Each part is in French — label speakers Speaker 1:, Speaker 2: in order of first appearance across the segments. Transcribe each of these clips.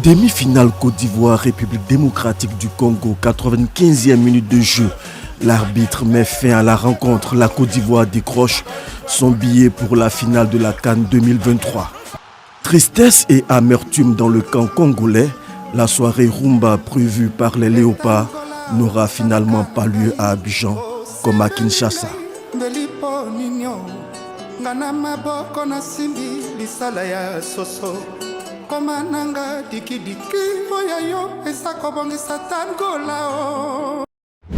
Speaker 1: Demi-finale Côte d'Ivoire, République démocratique du Congo, 95e minute de jeu. L'arbitre met fin à la rencontre. La Côte d'Ivoire décroche son billet pour la finale de la CAN 2023. Tristesse et amertume dans le camp congolais. La soirée rumba prévue par les Léopards n'aura finalement pas lieu à Abidjan comme à Kinshasa.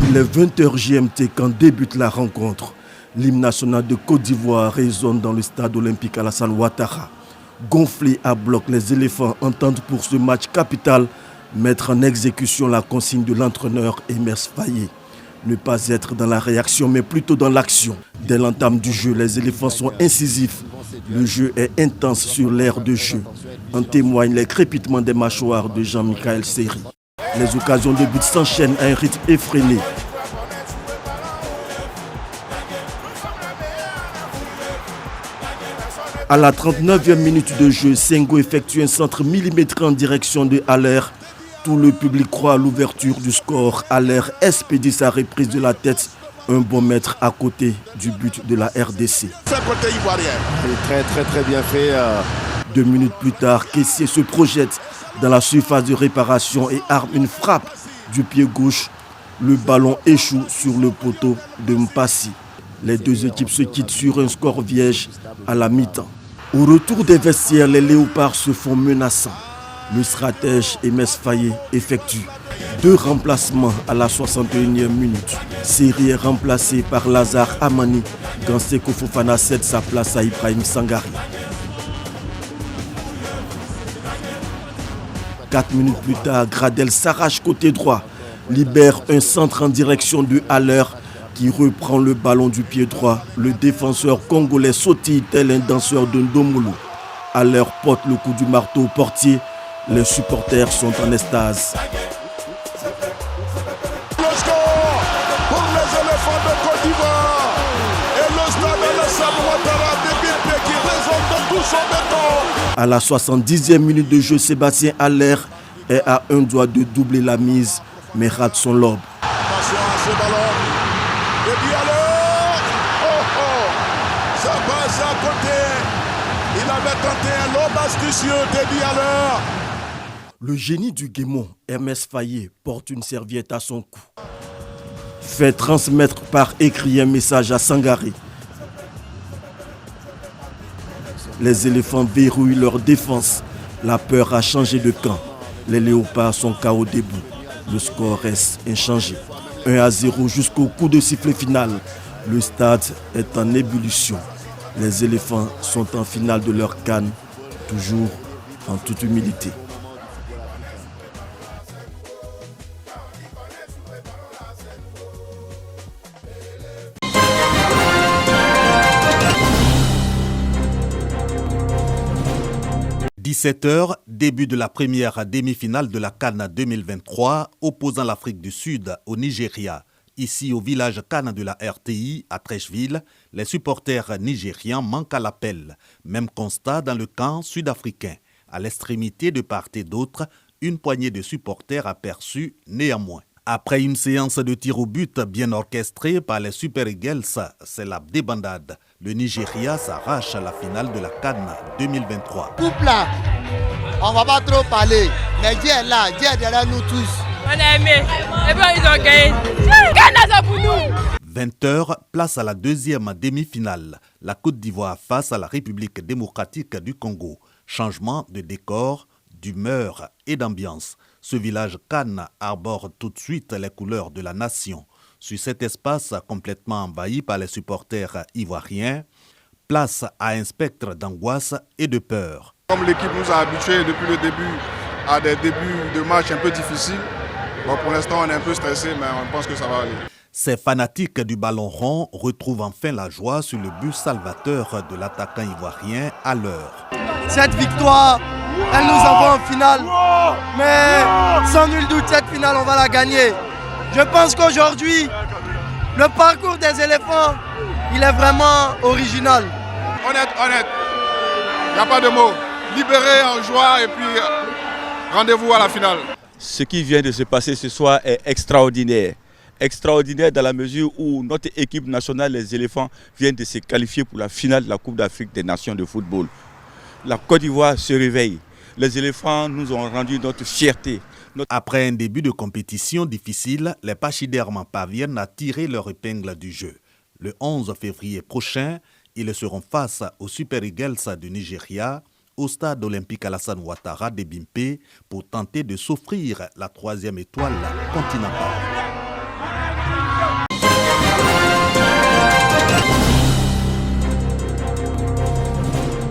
Speaker 1: Il est 20h GMT quand débute la rencontre. L'hymne national de Côte d'Ivoire résonne dans le stade olympique Alassane Ouattara. Gonflés à bloc, les éléphants entendent pour ce match capital mettre en exécution la consigne de l'entraîneur Emerse Faé. Ne pas être dans la réaction mais plutôt dans l'action. Dès l'entame du jeu, les éléphants sont incisifs. Le jeu est intense sur l'aire de jeu. En témoignent les crépitements des mâchoires de Jean-Michel Seri. Les occasions de but s'enchaînent à un rythme effréné. À la 39e minute de jeu, Sengo effectue un centre millimétré en direction de Haller. Tout le public croit à l'ouverture du score. Haller expédie sa reprise de la tête. Un bon mètre à côté du but de la RDC.
Speaker 2: Très bien fait.
Speaker 1: 2 minutes plus tard, Kessié se projette dans la surface de réparation et arme une frappe du pied gauche. Le ballon échoue sur le poteau de Mpassi. Les deux équipes se quittent sur un score vierge à la mi-temps. Au retour des vestiaires, les Léopards se font menaçants. Le stratège Emerse Faé effectue 2 remplacements à la 61e minute. Seri est remplacé par Lazare Amani quand Seko Fofana cède sa place à Ibrahim Sangari. 4 minutes plus tard, Gradel s'arrache côté droit, libère un centre en direction de Haller qui reprend le ballon du pied droit. Le défenseur congolais sautille tel un danseur de Ndomolo. Haller porte le coup du marteau au portier. Les supporters sont en extase.
Speaker 3: Le score pour les éléphants de Côte d'Ivoire. Et le stade Alassane Ouattara débite qui résonne de tout son béton.
Speaker 1: À la 70e minute de jeu, Sébastien Haller est à un doigt de doubler la mise, mais rate son lobe.
Speaker 3: Attention à ce ballon. Et puis alors, ça passe à côté. Il avait tenté un lobe astucieux, Déby Haller.
Speaker 1: Le génie du Guémon, Emerse Faé, porte une serviette à son cou. Fait transmettre par écrit un message à Sangari. Les éléphants verrouillent leur défense. La peur a changé de camp. Les Léopards sont KO debout. Le score reste inchangé. 1-0 jusqu'au coup de sifflet final. Le stade est en ébullition. Les éléphants sont en finale de leur CAN, toujours en toute humilité. «
Speaker 4: 17h, début de la première demi-finale de la CAN 2023 opposant l'Afrique du Sud au Nigeria. Ici, au village CAN de la RTI, à Trècheville, les supporters nigérians manquent à l'appel. Même constat dans le camp sud-africain. À l'extrémité de part et d'autre, une poignée de supporters aperçus néanmoins. Après une séance de tir au but bien orchestrée par les Super Eagles, c'est la débandade. Le Nigeria s'arrache à la finale de la CAN 2023.
Speaker 5: Coupe là, on va pas trop parler, mais Dieu est là, Dieu est derrière nous tous.
Speaker 6: On a aimé, et bien ils ont gagné. Ghana pour nous.
Speaker 4: 20h, place à la deuxième demi-finale. La Côte d'Ivoire face à la République démocratique du Congo. Changement de décor, d'humeur et d'ambiance. Ce village CAN arbore tout de suite les couleurs de la nation. Sur cet espace complètement envahi par les supporters ivoiriens, place à un spectre d'angoisse et de peur.
Speaker 7: Comme l'équipe nous a habitués depuis le début à des débuts de match un peu difficiles, bon, pour l'instant on est un peu stressé, mais on pense que ça va aller.
Speaker 4: Ces fanatiques du ballon rond retrouvent enfin la joie sur le but salvateur de l'attaquant ivoirien à l'heure.
Speaker 5: Cette victoire, elle nous envoie en finale. Mais sans nul doute, cette finale, on va la gagner. Je pense qu'aujourd'hui, le parcours des éléphants, il est vraiment original.
Speaker 7: Honnête. Il n'y a pas de mots. Libéré en joie et puis Rendez-vous à la finale.
Speaker 2: Ce qui vient de se passer ce soir est extraordinaire. Extraordinaire dans la mesure où notre équipe nationale, les éléphants, viennent de se qualifier pour la finale de la Coupe d'Afrique des Nations de football. La Côte d'Ivoire se réveille. Les éléphants nous ont rendu notre fierté.
Speaker 4: Après un début de compétition difficile, les Pachydermes parviennent à tirer leur épingle du jeu. Le 11 février prochain, ils seront face aux Super Eagles du Nigeria au stade olympique Alassane Ouattara de Bimpe pour tenter de s'offrir la 3e étoile continentale.